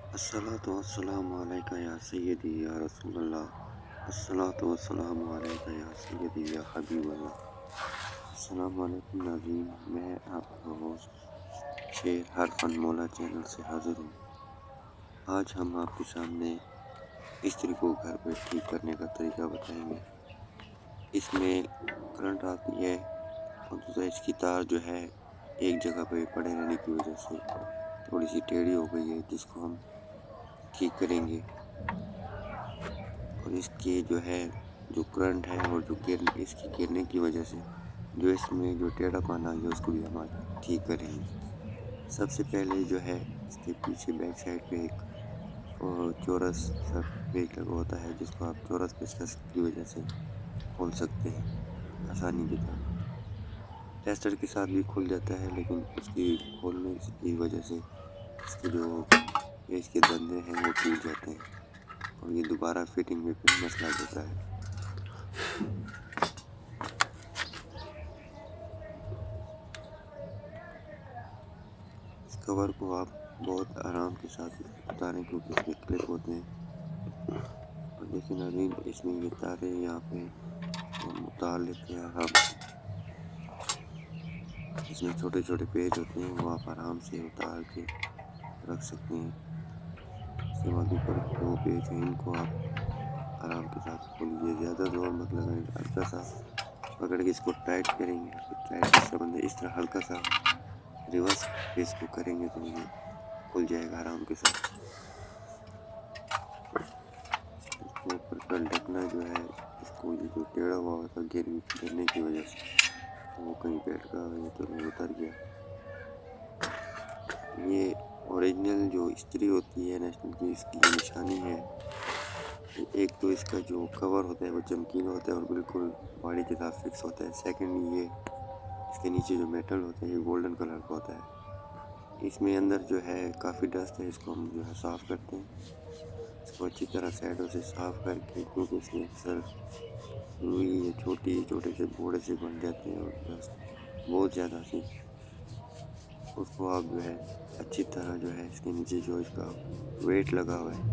الصلاۃ والسلام علیکہ یا سیدی یا رسول اللہ، الصلاۃ والسلام علیکہ یا سیدی یا حبیب اللہ۔ السلام علیکم ناظرین، میں آپ کا ہوسٹ شیر ہر فن مولا چینل سے حاضر ہوں۔ آج ہم آپ کے سامنے استری کو گھر پہ ٹھیک کرنے کا طریقہ بتائیں گے۔ اس میں کرنٹ آتی ہے اور دوسرا اس کی تار جو ہے ایک جگہ پہ پڑے رہنے کی وجہ سے تھوڑی سی ٹیڑھی ہو گئی ہے، جس کو ہم ٹھیک کریں گے۔ اور اس کی جو کرنٹ ہے اور اس کی گرنے کی وجہ سے جو اس میں جو ٹیڑھا پن آ گیا اس کو بھی ہم آج ٹھیک کریں گے۔ سب سے پہلے جو ہے اس کے پیچھے بیک سائڈ پہ ایک چورس سا پیچ لگا ہوتا ہے، جس کو آپ چورس پیچکس کی وجہ سے کھول سکتے ہیں آسانی کے ساتھ۔ ٹیسٹر کے ساتھ بھی کھل جاتا ہے، لیکن اس کی کھولنے کی وجہ سے اس کے جو پیچ کے دندے ہیں وہ ٹوٹ جاتے ہیں اور یہ دوبارہ فٹنگ میں پھر مسئلہ دیتا ہے۔ اس کور کو آپ بہت آرام کے ساتھ اتاریں، کیونکہ اس میں کلپ ہوتے ہیں۔ اور دیکھیں ناظرین، اس میں یہ تاریں یہاں پہ ہم اتار لیتے ہیں آرام سے۔ اس میں چھوٹے چھوٹے پیچ ہوتے ہیں، وہ آپ آرام سے اتار کے رکھ سکتے ہیں۔ اس کے بعد اوپر 2 پیچ ہیں، ان کو آپ آرام کے ساتھ کھول لیجیے، زیادہ زور مت لگائیں، ہلکا سا پکڑ کے اس کو ٹائٹ کریں گے۔ ٹائٹ اس طرح ہلکا سا ریورس پیس کو کریں گے تو یہ کھل جائے گا آرام کے ساتھ۔ اس کو اوپر کا ڈھکنا جو ہے، اس کو یہ جو ٹیڑھا ہوا تھا گرنے کی وجہ سے وہ کہیں بیٹھ گیا ہے تو وہ اتر گیا۔ یہ اوریجنل جو استری ہوتی ہے نیشنل کی، اس کی یہ نشانی ہے۔ ایک تو اس کا جو کور ہوتا ہے وہ چمکیلا ہوتا ہے اور بالکل باڈی کے ساتھ فکس ہوتا ہے۔ سیکنڈ، یہ اس کے نیچے جو میٹل ہوتا ہے یہ گولڈن کلر کا ہوتا ہے۔ اس میں اندر جو ہے کافی ڈسٹ ہے، اس کو ہم جو ہے صاف کرتے ہیں۔ اس کو اچھی طرح سائڈوں سے صاف کر کے، کیونکہ اس میں اکثر روئی یا چھوٹے سے بوڑے سے بن جاتے ہیں اور ڈسٹ بہت زیادہ سی، اس کو آپ جو ہے اچھی طرح جو ہے اس کے نیچے جو اس کا ویٹ لگا ہوا ہے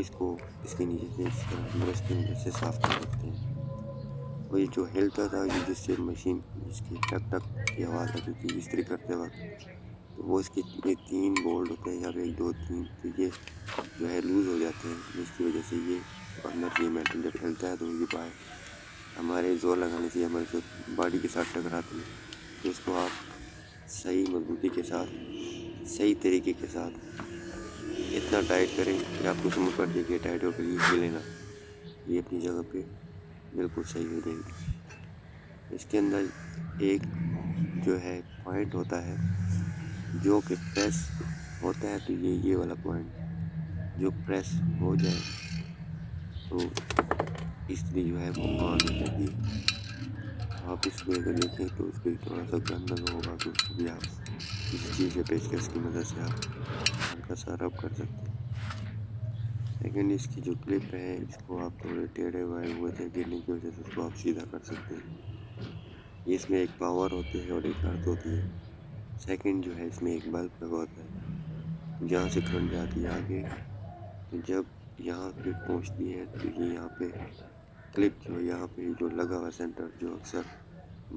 اس کو اس کے نیچے سے اس طرح برش کی مدد سے صاف کر سکتے ہیں۔ اور یہ جو ہلتا تھا، جس سے مشین اس کی ٹک ٹک کی آواز آتی تھی استری کرتے وقت، تو وہ اس کے یہ 3 بولٹ ہوتے ہیں، یا 1 2 3، تو یہ جو ہے لوز ہو جاتے ہیں، جس کی وجہ سے یہ اندر یہ میٹل جب ہلتا ہے تو یہ پائے ہمارے زور لگانے سے ہمارے جو باڈی کے ساتھ ٹکراتی ہے، تو اس کو آپ صحیح مضبوطی کے ساتھ، صحیح طریقے کے ساتھ اتنا ٹائٹ کریں کہ آپ کو سمجھ پڑ جائے کہ ٹائٹ ہو کر یہ ہلے گا، یہ اپنی جگہ پہ بالکل صحیح ہو جائے گی۔ اس کے اندر ایک جو ہے پوائنٹ ہوتا ہے جو کہ پریس ہوتا ہے، تو یہ والا پوائنٹ جو پریس ہو جائے تو استری جو ہے وہ آن ہو جاتی ہے۔ آپ اس میں اگر دیکھیں تو اس پہ تھوڑا سا گند لگا ہوگا، تو اس کو بھی آپ کسی چیز سے پیچکس کی مدد سے آپ ہلکا سا رب کر سکتے ہیں۔ لیکن اس کی جو کلپ ہے، اس کو آپ تھوڑے ٹیڑھے ہوئے تھے گرنے کی وجہ سے، اس کو آپ سیدھا کر سکتے ہیں۔ اس میں ایک پاور ہوتی ہے اور ایک ارتھ ہوتی ہے۔ سیکنڈ جو ہے، اس میں ایک بلب لگا ہوتا ہے، جہاں سے کرنٹ جاتی ہے آگے، تو جب یہاں پہ پہنچتی ہے تو یہ یہاں پہ کلپ جو یہاں پہ جو لگا ہوا سینٹر جو اکثر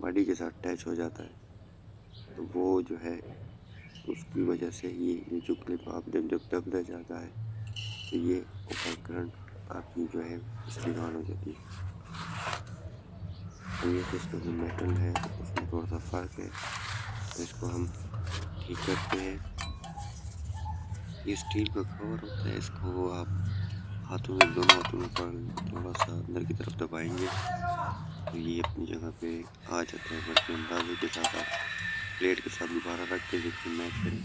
باڈی کے ساتھ اٹیچ ہو جاتا ہے، تو وہ جو ہے اس کی وجہ سے یہ جو کلپ آپ جب دبتا جاتا ہے تو یہ اوپر کرنٹ آپ کی جو ہے استری آن ہو جاتی ہے۔ یہ تو اس کا جو میٹل ہے اس میں تھوڑا سا فرق ہے، تو اس کو ہم ٹھیک کرتے ہیں۔ یہ اسٹیل کا کور ہوتا ہے، اس کو آپ دونوں ہاتھوں میں تھوڑا سا اندر کی طرف دبائیں گے تو یہ اپنی جگہ پہ آ جاتا ہے۔ بڑے اندازے کے ساتھ آپ پلیٹ کے ساتھ دوبارہ رکھ کے دیکھیں، میچ کریں،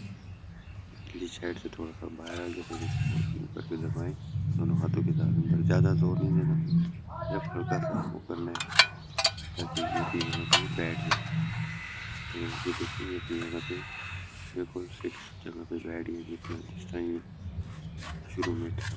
پچھلی سائڈ سے تھوڑا سا باہر آ گیا تو اس کو یوں کر کے دبائیں دونوں ہاتھوں کے ساتھ اندر، زیادہ زور نہیں دینا، صرف ہلکا سا وہ کرنا ہے تاکہ یہ اپنی جگہ پہ بیٹھ جائے۔ تو یہ دیکھیں، یہ اپنی جگہ پہ بالکل فکس جگہ پہ بیٹھ گیا، جس طرح یہ شروع میں تھا۔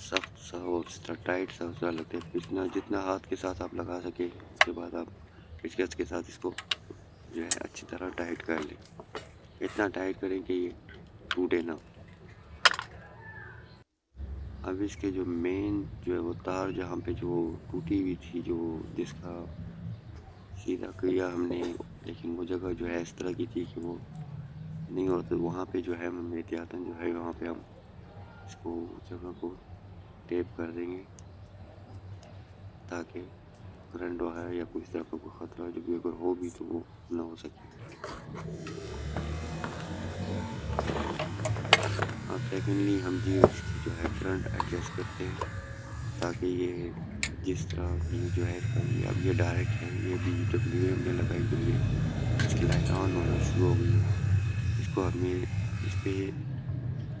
سخت سا اور اس طرح ٹائٹ سا اس طرح لگتا ہے. جتنا ہاتھ کے ساتھ آپ لگا سکیں. اس کے بعد آپ پیچکس کے ساتھ اس کو جو ہے اچھی طرح ٹائٹ کر لیں. اتنا ٹائٹ کریں کہ یہ ٹوٹے نہ. اب اس کے جو مین جو ہے وہ تار جہاں پہ جو ٹوٹی ہوئی تھی جو جس کا سیدھا کیا ہم نے، لیکن وہ جگہ جو ہے اس طرح کی تھی کہ وہ نہیں ہوتا. وہاں پہ جو ہے ہم احتیاطاً جو ہے وہاں پہ ہم اس کو جگہ کو ٹیپ کر دیں گے تاکہ کرنٹ وغیرہ یا کوئی اس طرح کا کوئی خطرہ جو بھی اگر ہو بھی تو وہ نہ ہو سکے. اب سیکنڈلی ہم جی اس کی جو ہے کرنٹ ایڈجسٹ کرتے ہیں تاکہ یہ جس طرح یہ جو ہے اب یہ ڈائریکٹ ہے. یہ بھی ڈبلیو ایم نے لگائی ہوئی ہے. اس کی لائٹ آن ہونا شروع ہو گئی ہے. اس کو ہمیں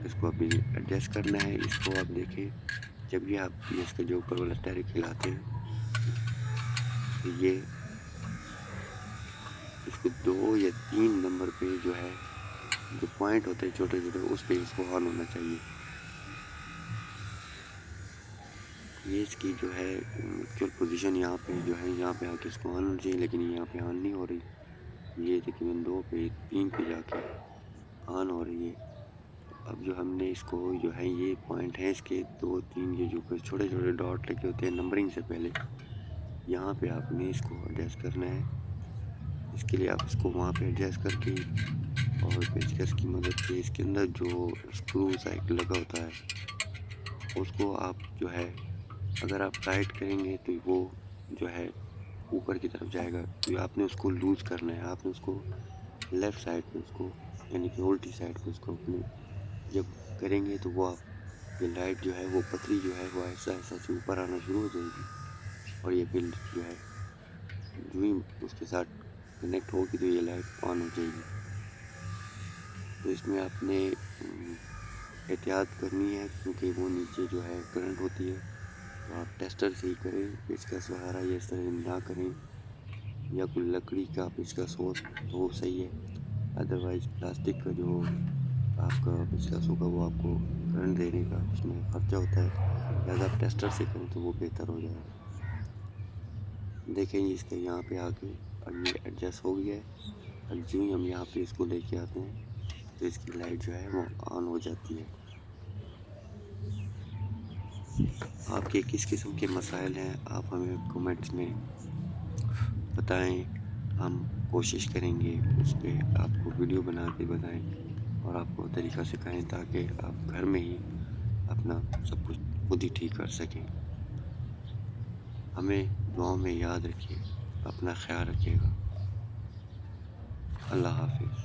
اس کو ابھی ایڈجسٹ کرنا ہے. اس کو آپ دیکھیں جب یہ آپ اس کے جو اوپر والا ٹیرک ہلاتے ہیں تو یہ اس کو 2 یا 3 نمبر پہ جو ہے جو پوائنٹ ہوتے ہیں چھوٹے چھوٹے اس پہ اس کو آن ہونا چاہیے. یہ اس کی جو ہے ایکچوئل پوزیشن یہاں پہ جو ہے یہاں پہ آ کے اس کو آن ہونا چاہیے، لیکن یہاں پہ آن نہیں ہو رہی. یہ تقریباً 2 پہ 3 پہ جا کے آن ہو رہی ہے. اب جو ہم نے اس کو جو ہے یہ پوائنٹ ہے اس کے 2 3 یہ جو چھوٹے چھوٹے ڈاٹ لگے ہوتے ہیں نمبرنگ سے پہلے، یہاں پہ آپ نے اس کو ایڈجسٹ کرنا ہے. اس کے لیے آپ اس کو وہاں پہ ایڈجسٹ کر کے اور پیچکس کی مدد سے اس کے اندر جو اسکرو سائیکل لگا ہوتا ہے اس کو آپ جو ہے اگر آپ ٹائٹ کریں گے تو وہ جو ہے اوپر کی طرف جائے گا. تو آپ نے اس کو لوز کرنا ہے. آپ نے اس کو لیفٹ سائڈ پہ اس کو یعنی کہ الٹی سائڈ پہ اس کو اپنے جب کریں گے تو وہ آپ یہ لائٹ جو ہے وہ پتلی جو ہے وہ ایسا ایسا سے اوپر آنا شروع ہو جائے گی اور یہ بل جو ہے جو ہی اس کے ساتھ کنیکٹ ہوگی تو یہ لائٹ آن ہو جائے گی. تو اس میں آپ نے احتیاط کرنی ہے کیونکہ وہ نیچے جو ہے کرنٹ ہوتی ہے. تو آپ ٹیسٹر سے ہی کریں. پیچکس وغیرہ یہ اس طرح نہ کریں یا کوئی لکڑی کا پیچکس ہو تو وہ صحیح ہے. ادروائز پلاسٹک کا جو آپ کا پیچکس ہوگا وہ آپ کو کرنٹ دینے کا اس میں خرچہ ہوتا ہے. لہٰذا آپ ٹیسٹر سے کریں تو وہ بہتر ہو جائے گا. دیکھیں اس کے یہاں پہ آ کے اب یہ ایڈجسٹ ہو گیا ہے. اب جو ہی ہم یہاں پہ اس کو لے کے آتے ہیں تو اس کی لائٹ جو ہے وہ آن ہو جاتی ہے. آپ کے کس قسم کے مسائل ہیں آپ ہمیں کومنٹس میں بتائیں. ہم کوشش کریں گے اس پہ آپ کو ویڈیو بنا کے بتائیں اور آپ کو طریقہ سکھائیں تاکہ آپ گھر میں ہی اپنا سب کچھ خود ہی ٹھیک کر سکیں. ہمیں دعاؤں میں یاد رکھیے. اپنا خیال رکھیے گا. اللہ حافظ.